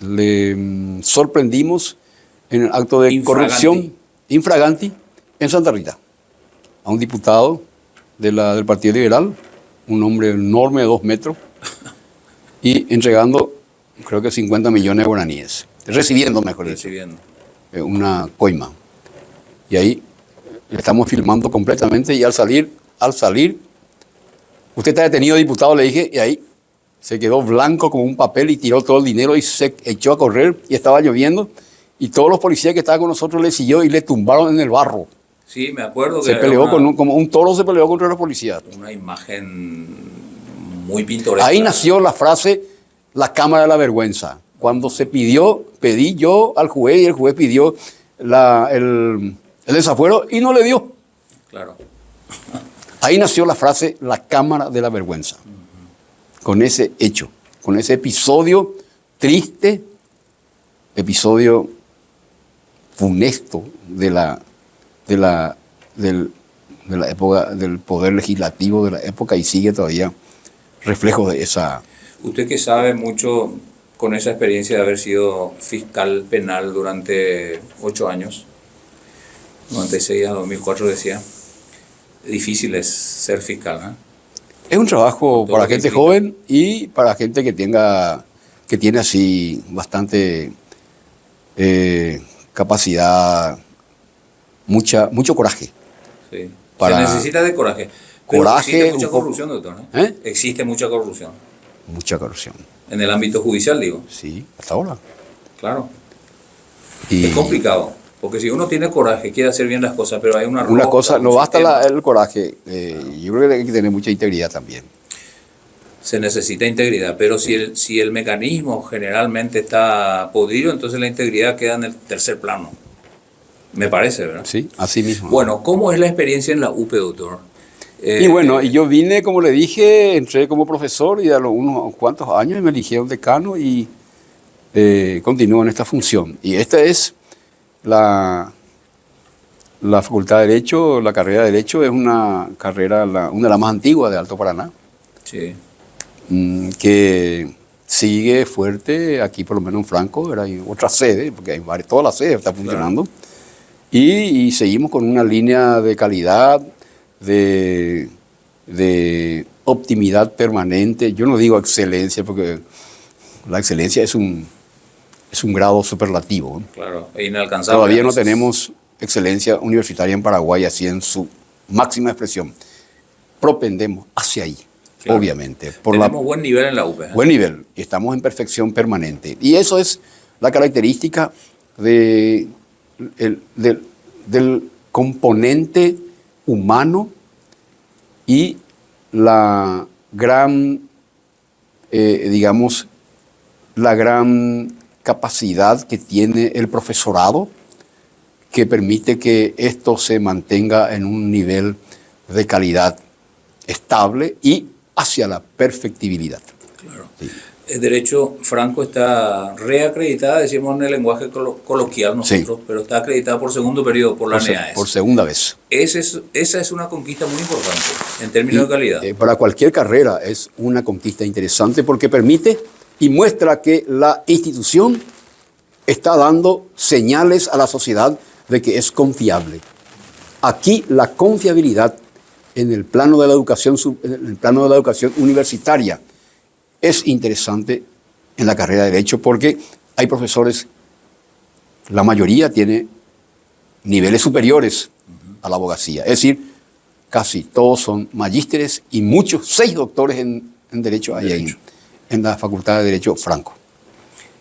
le sorprendimos en el acto de Infraganti. corrupción infraganti en Santa Rita. A un diputado del Partido Liberal, un hombre enorme de 2 metros, y entregando, creo que 50 millones de guaraníes. Recibiendo, mejor dicho. Recibiendo. Una coima. Y ahí estamos filmando completamente y al salir, usted está detenido, diputado, le dije, y ahí se quedó blanco como un papel y tiró todo el dinero y se echó a correr y estaba lloviendo y todos los policías que estaban con nosotros le siguió y le tumbaron en el barro. Sí, me acuerdo que Se peleó como un toro se peleó contra los policías. una imagen muy pintoresca. Ahí nació la frase, la cámara de la vergüenza. Cuando se pedí yo al juez y el juez pidió el desafuero y no le dio. Claro. Ahí nació la frase, la cámara de la vergüenza. Con ese hecho, con ese episodio triste, episodio funesto de la época, del poder legislativo de la época y sigue todavía reflejo de esa... Usted que sabe mucho con esa experiencia de haber sido fiscal penal durante 8 años, 96 a 2004 decía, difícil es ser fiscal, ¿eh? Es un trabajo Todo para lo que gente implica. joven y para gente que tiene así bastante capacidad, mucho coraje. Sí. Para- Se necesita de coraje. Pero Coraje, existe mucha un poco- corrupción, doctor. ¿Eh? Existe mucha corrupción. Mucha corrupción. En el ámbito judicial, digo. Sí, hasta ahora. Claro. Y Es complicado. Porque si uno tiene coraje, quiere hacer bien las cosas, pero hay una una rosca, cosa, un no basta sistema. el coraje, yo creo que hay que tener mucha integridad también. Se necesita integridad, pero si el mecanismo generalmente está podrido, entonces la integridad queda en el tercer plano. Me parece, ¿verdad? Sí, así mismo. Bueno, ¿cómo es la experiencia en la UP, doctor? Y bueno, y yo vine, como le dije, entré como profesor y a los unos cuantos años me eligieron decano y continúo en esta función. Y esta es la Facultad de Derecho, la carrera de Derecho es una carrera, una de las más antiguas de Alto Paraná, Sí, que sigue fuerte aquí, por lo menos en Franco, hay otra sede, porque hay todas las sedes están funcionando, y seguimos con una línea de calidad, de optimidad permanente. Yo no digo excelencia, porque la excelencia es un grado superlativo, ¿no? claro, es inalcanzable. Todavía no a veces. tenemos excelencia universitaria en Paraguay así en su máxima expresión. Propendemos hacia ahí, Claro. obviamente. Tenemos buen nivel en la UP. ¿eh? Buen nivel, y estamos en perfección permanente. Y eso es la característica del componente humano y la gran, digamos, la gran capacidad que tiene el profesorado que permite que esto se mantenga en un nivel de calidad estable y hacia la perfectibilidad. Claro. Sí. El derecho franco está reacreditada, decimos en el lenguaje coloquial nosotros, pero está acreditada por segundo periodo por la NEAES. Por segunda vez. Esa es una conquista muy importante en términos de calidad. Para cualquier carrera es una conquista interesante porque permite y muestra que la institución está dando señales a la sociedad de que es confiable. Aquí la confiabilidad en el plano de la educación, universitaria es interesante en la carrera de Derecho porque hay profesores, la mayoría tiene niveles superiores a la abogacía. Es decir, casi todos son magísteres y muchos, 6 doctores en Derecho hay ahí en la Facultad de Derecho Franco.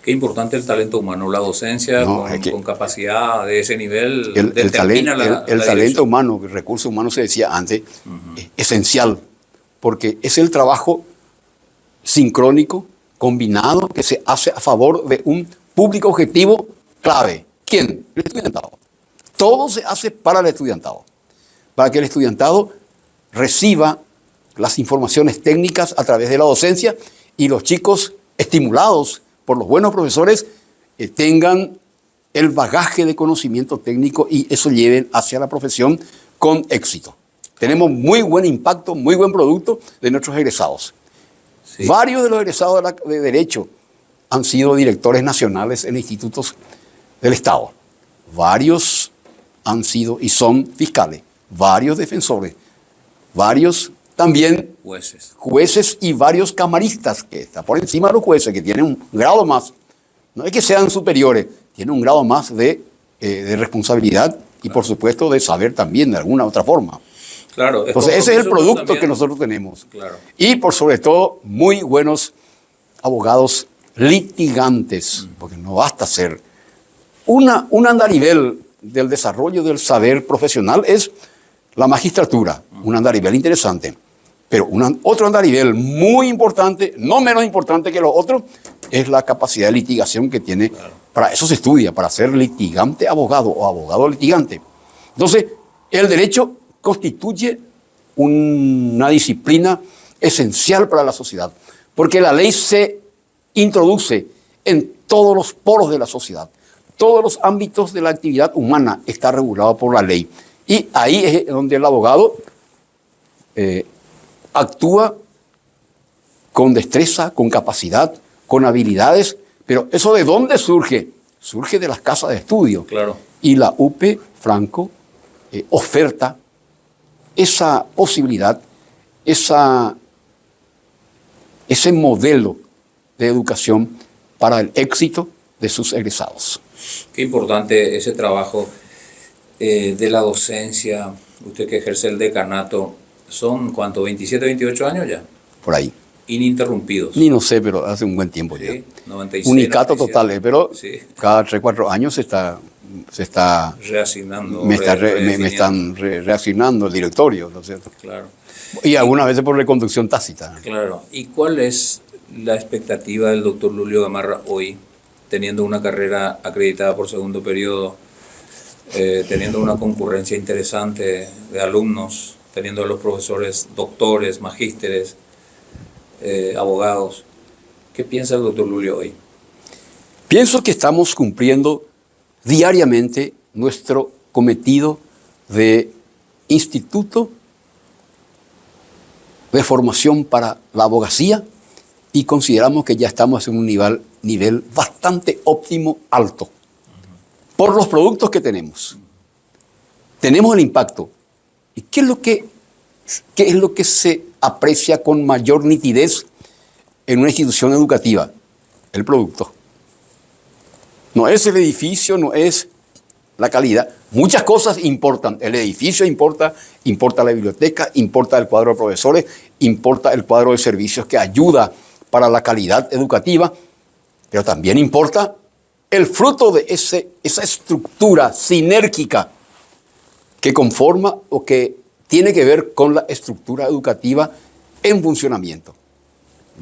Qué importante el talento humano, la docencia No, con capacidad de ese nivel El determina la talento dirección. humano, el recurso humano se decía antes, es esencial, porque es el trabajo sincrónico, combinado, que se hace a favor de un público objetivo clave. ¿Quién? El estudiantado. Todo se hace para el estudiantado, para que el estudiantado reciba las informaciones técnicas a través de la docencia y los chicos, estimulados por los buenos profesores, tengan el bagaje de conocimiento técnico y eso lleven hacia la profesión con éxito. Tenemos muy buen impacto, muy buen producto de nuestros egresados. Sí. Varios de los egresados de Derecho han sido directores nacionales en institutos del Estado. Varios han sido y son fiscales. Varios defensores. Varios también jueces y varios camaristas, que está por encima de los jueces, que tienen un grado más. No es que sean superiores, tienen un grado más de responsabilidad y, por supuesto, de saber también de alguna otra forma. Claro, entonces, ese es el producto que nosotros tenemos. Claro. Y, por sobre todo, muy buenos abogados litigantes, porque no basta ser. Un andarivel del desarrollo del saber profesional es la magistratura, un andarivel interesante. Pero otro andarivel muy importante, no menos importante que los otros, es la capacidad de litigación que tiene. Claro. Para eso se estudia, para ser litigante abogado o abogado litigante. Entonces, el derecho constituye una disciplina esencial para la sociedad, porque la ley se introduce en todos los poros de la sociedad. Todos los ámbitos de la actividad humana está regulado por la ley. Y ahí es donde el abogado actúa con destreza, con capacidad, con habilidades. Pero ¿eso de dónde surge? Surge de las casas de estudio. Claro. Y la UP Franco oferta esa posibilidad, ese modelo de educación para el éxito de sus egresados. Qué importante ese trabajo de la docencia. Usted que ejerce el decanato, ¿son cuánto? ¿27, 28 años ya? Por ahí. Ininterrumpidos. Ni no sé, pero hace un buen tiempo Sí, ya. 96, Unicato 97. total, pero Sí. cada 3 o 4 años se está Reasignando. me están reasignando el directorio, ¿no es cierto? Claro. Y algunas veces por reconducción tácita. Claro. ¿Y cuál es la expectativa del doctor Lulio Gamarra hoy, teniendo una carrera acreditada por segundo periodo, teniendo una concurrencia interesante de alumnos, teniendo a los profesores doctores, magísteres, abogados? ¿Qué piensa el doctor Lulio hoy? Pienso que estamos cumpliendo diariamente nuestro cometido de instituto de formación para la abogacía y consideramos que ya estamos en un nivel bastante óptimo, alto, por los productos que tenemos. Tenemos el impacto. ¿Y qué es lo que se aprecia con mayor nitidez en una institución educativa? El producto. No es el edificio, no es la calidad. Muchas cosas importan. El edificio importa la biblioteca, importa el cuadro de profesores, importa el cuadro de servicios que ayuda para la calidad educativa, pero también importa el fruto de esa estructura sinérgica que conforma o que tiene que ver con la estructura educativa en funcionamiento.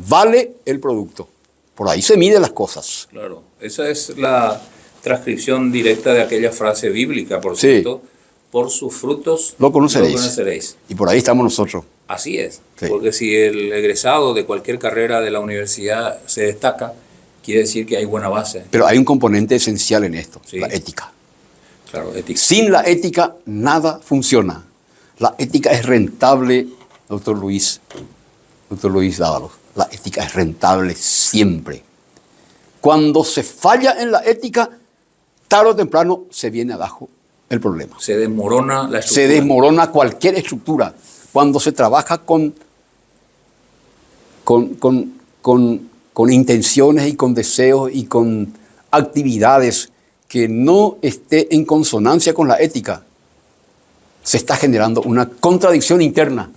Vale el producto. Por ahí se miden las cosas. Claro, esa es la transcripción directa de aquella frase bíblica, por cierto. Sí. Por sus frutos lo conoceréis. Y por ahí estamos nosotros. Así es, sí. Porque si el egresado de cualquier carrera de la universidad se destaca, quiere decir que hay buena base. Pero hay un componente esencial en esto, sí. La ética. Claro, ética. Sin la ética nada funciona. La ética es rentable, doctor Luis Dávalos. La ética es rentable siempre. Cuando se falla en la ética, tarde o temprano se viene abajo el problema. Se desmorona la estructura. Se desmorona cualquier estructura. Cuando se trabaja con intenciones y con deseos y con actividades que no esté en consonancia con la ética, se está generando una contradicción interna.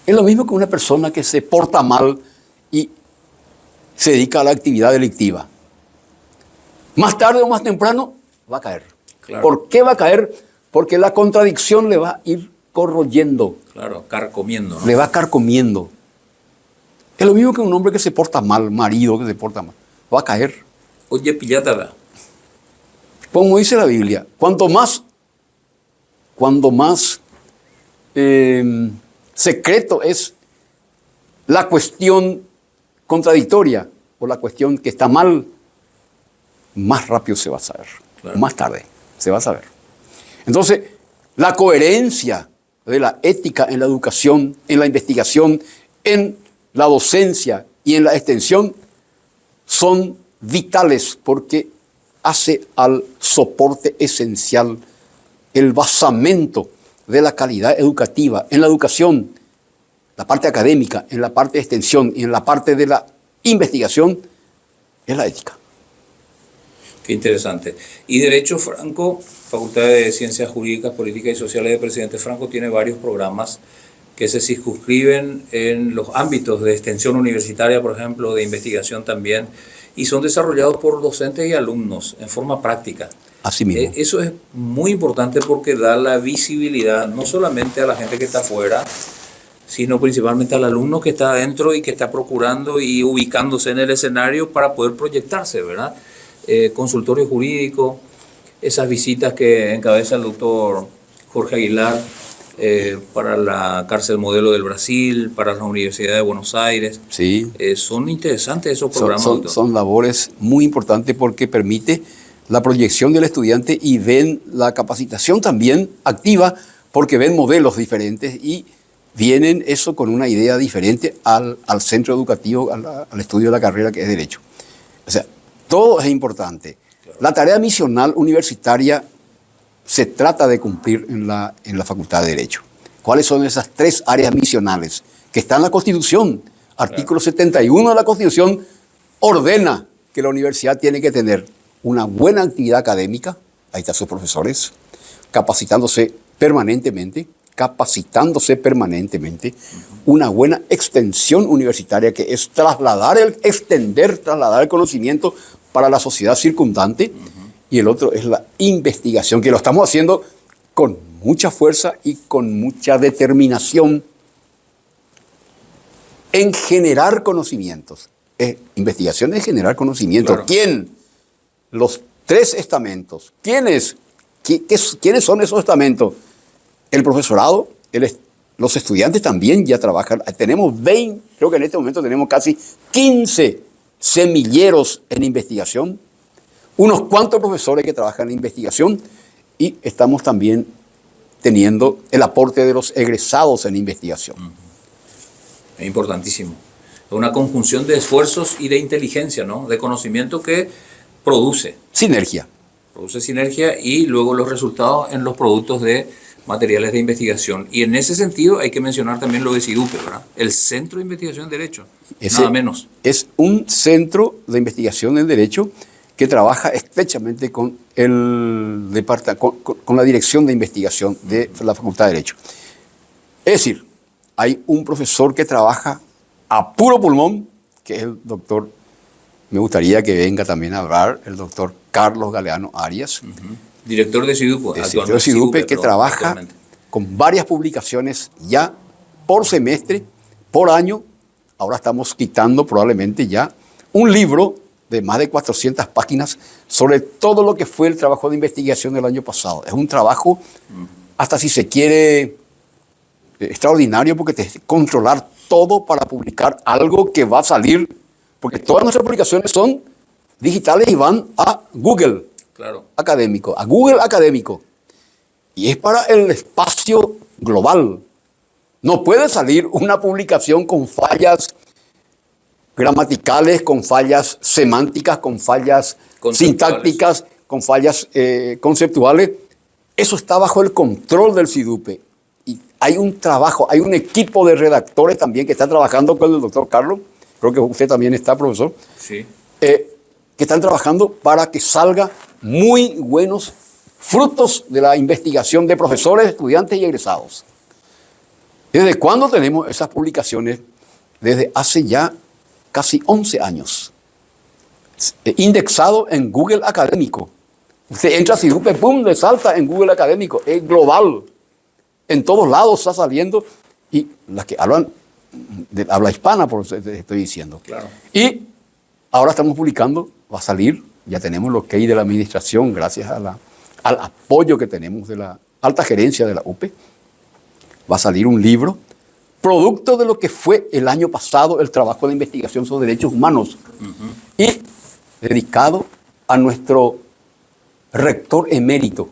Es lo mismo que una persona que se porta mal y se dedica a la actividad delictiva. Más tarde o más temprano va a caer. Claro. ¿Por qué va a caer? Porque la contradicción le va a ir corroyendo. Claro, carcomiendo, ¿no? Le va carcomiendo. Es lo mismo que un hombre que se porta mal, marido que se porta mal. Va a caer. Oye, pillátala. Como dice la Biblia, cuanto más secreto es la cuestión contradictoria o la cuestión que está mal, más rápido se va a saber. Claro. Más tarde se va a saber. Entonces, la coherencia de la ética en la educación, en la investigación, en la docencia y en la extensión son vitales porque hace al soporte esencial el basamento de la calidad educativa en la educación, la parte académica, en la parte de extensión y en la parte de la investigación, es la ética. Qué interesante. Y Derecho Franco, Facultad de Ciencias Jurídicas, Políticas y Sociales de Presidente Franco, tiene varios programas que se circunscriben en los ámbitos de extensión universitaria, por ejemplo, de investigación también, y son desarrollados por docentes y alumnos en forma práctica. Así mismo. Eso es muy importante porque da la visibilidad no solamente a la gente que está afuera, sino principalmente al alumno que está adentro y que está procurando y ubicándose en el escenario para poder proyectarse, ¿verdad? Consultorio jurídico, esas visitas que encabeza el doctor Jorge Aguilar para la cárcel modelo del Brasil, para la Universidad de Buenos Aires. Sí. Son interesantes esos programas. Son labores muy importantes porque permite la proyección del estudiante y ven la capacitación también activa porque ven modelos diferentes y vienen eso con una idea diferente al centro educativo, al estudio de la carrera que es Derecho. O sea, todo es importante. Claro. La tarea misional universitaria se trata de cumplir en la Facultad de Derecho. ¿Cuáles son esas 3 áreas misionales? Que está en la Constitución. Artículo 71 de la Constitución ordena que la universidad tiene que tener una buena actividad académica, ahí están sus profesores, capacitándose permanentemente, una buena extensión universitaria que es trasladar el conocimiento para la sociedad circundante, y el otro es la investigación, que lo estamos haciendo con mucha fuerza y con mucha determinación en generar conocimientos. Investigación es generar conocimiento. Claro. ¿Quién? Los 3 estamentos. ¿Quiénes son esos estamentos? El profesorado, los estudiantes también ya trabajan. Tenemos 20, creo que en este momento tenemos casi 15 semilleros en investigación, unos cuantos profesores que trabajan en investigación y estamos también teniendo el aporte de los egresados en investigación. Es importantísimo. Es una conjunción de esfuerzos y de inteligencia, ¿no? De conocimiento que produce. Sinergia. Produce sinergia y luego los resultados en los productos de materiales de investigación. Y en ese sentido hay que mencionar también lo de CIDUPE, ¿verdad? El Centro de Investigación en Derecho, nada menos. Es un centro de investigación en Derecho que trabaja estrechamente con con la Dirección de Investigación de la Facultad de Derecho. Es decir, hay un profesor que trabaja a puro pulmón, que es el doctor, me gustaría que venga también a hablar, el doctor Carlos Galeano Arias. Director de CIDUPE. Director de CIDUPE, que trabaja con varias publicaciones ya por semestre, por año. Ahora estamos quitando probablemente ya un libro de más de 400 páginas sobre todo lo que fue el trabajo de investigación del año pasado. Es un trabajo, hasta si se quiere, extraordinario, porque te controlar todo para publicar algo que va a salir, porque todas nuestras publicaciones son digitales y van a Google. Claro. Académico, a Google Académico. Y es para el espacio global. No puede salir una publicación con fallas gramaticales, con fallas semánticas, con fallas sintácticas, con fallas conceptuales. Eso está bajo el control del CIDUPE. Y hay un trabajo, hay un equipo de redactores también que está trabajando con el doctor Carlos. Creo que usted también está, profesor. Sí. Que están trabajando para que salga muy buenos frutos de la investigación de profesores, estudiantes y egresados. ¿Desde cuándo tenemos esas publicaciones? Desde hace ya casi 11 años. indexado en Google Académico. Usted entra a Sidupe, ¡pum!, le salta en Google Académico. Es global. En todos lados está saliendo. Y las que hablan de habla hispana, por eso te estoy diciendo. Claro. Y ahora estamos publicando, va a salir, ya tenemos el ok de la administración, gracias al apoyo que tenemos de la alta gerencia de la UPE. Va a salir un libro, producto de lo que fue el año pasado el trabajo de investigación sobre derechos humanos, y dedicado a nuestro rector emérito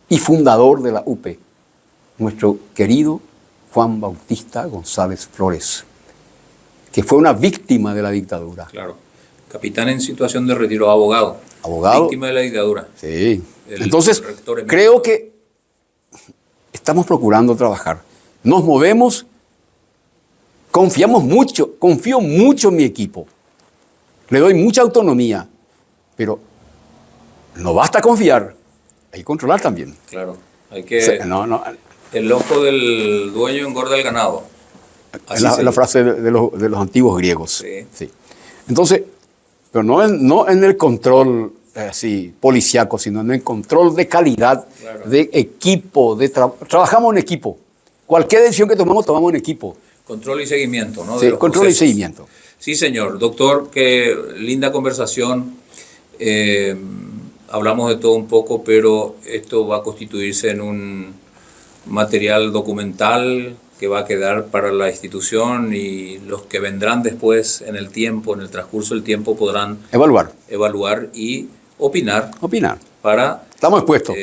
y fundador de la UPE, nuestro querido Juan Bautista González Flores, que fue una víctima de la dictadura. Claro. Capitán en situación de retiro, abogado. Abogado. Víctima de la dictadura. Sí. Entonces, creo que estamos procurando trabajar. Nos movemos, confiamos mucho, confío mucho en mi equipo. Le doy mucha autonomía, pero no basta confiar, hay que controlar también. Claro. Hay que... El ojo del dueño engorda el ganado. La frase de los antiguos griegos. Sí. Sí. Entonces, pero no en el control policiaco, sino en el control de calidad, claro, de equipo, trabajamos en equipo. Cualquier decisión que tomamos en equipo. Control y seguimiento, ¿no? Sí, control y seguimiento. Sí, señor. Doctor, qué linda conversación. Hablamos de todo un poco, pero esto va a constituirse en un material documental que va a quedar para la institución, y los que vendrán después en el tiempo, en el transcurso del tiempo, podrán evaluar y opinar. Para estamos expuestos.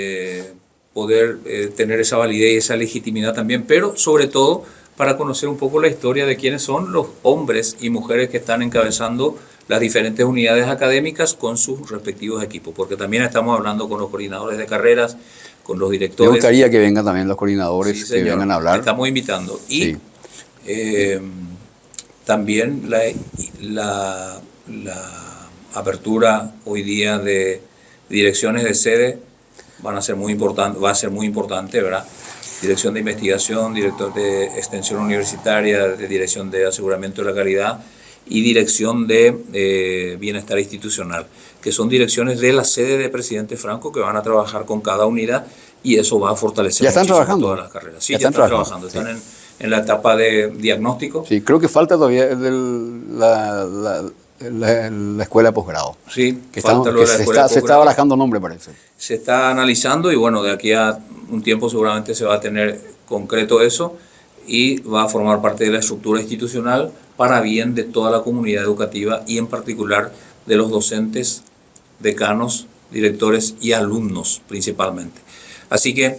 Poder tener esa validez y esa legitimidad también, pero sobre todo para conocer un poco la historia de quiénes son los hombres y mujeres que están encabezando las diferentes unidades académicas con sus respectivos equipos, porque también estamos hablando con los coordinadores de carreras, con los directores. Me gustaría que vengan también los coordinadores, sí, que vengan a hablar. Estamos invitando. Y sí, también la apertura hoy día de direcciones de sede va a ser muy importante, ¿verdad? Dirección de investigación, director de extensión universitaria, de dirección de aseguramiento de la calidad y dirección de bienestar institucional, que son direcciones de la sede de Presidente Franco que van a trabajar con cada unidad, y eso va a fortalecer ¿Ya están trabajando? Todas las carreras. Sí, ya están trabajando. Sí. Están en la etapa de diagnóstico. Sí, creo que falta todavía la escuela de posgrado. Sí, que se está barajando nombre, parece. Se está analizando, y bueno, de aquí a un tiempo seguramente se va a tener concreto eso, y va a formar parte de la estructura institucional para bien de toda la comunidad educativa, y en particular de los docentes, decanos, directores y alumnos principalmente. Así que...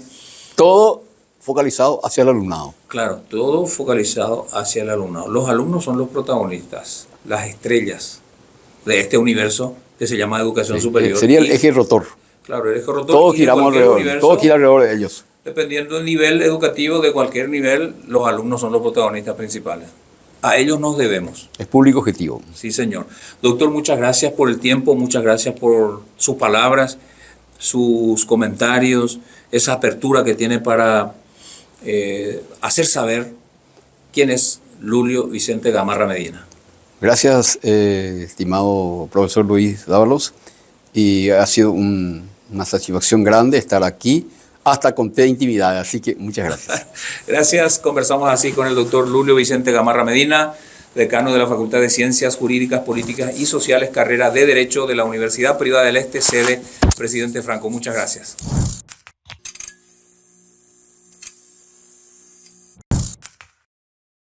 todo focalizado hacia el alumnado. Claro, todo focalizado hacia el alumnado. Los alumnos son los protagonistas, las estrellas de este universo que se llama educación superior. Sería el eje rotor. Claro, el eje rotor. Todos giramos alrededor, todo gira alrededor de ellos. Dependiendo del nivel educativo, de cualquier nivel, los alumnos son los protagonistas principales. A ellos nos debemos. Es público objetivo. Sí, señor. Doctor, muchas gracias por el tiempo, muchas gracias por sus palabras, sus comentarios, esa apertura que tiene para hacer saber quién es Lulio Vicente Gamarra Medina. Gracias, estimado profesor Luis Dávalos, y ha sido una satisfacción grande estar aquí, hasta con té de intimidad, así que muchas gracias. Gracias, conversamos así con el doctor Lulio Vicente Gamarra Medina, decano de la Facultad de Ciencias Jurídicas, Políticas y Sociales, carrera de Derecho de la Universidad Privada del Este, sede Presidente Franco. Muchas gracias.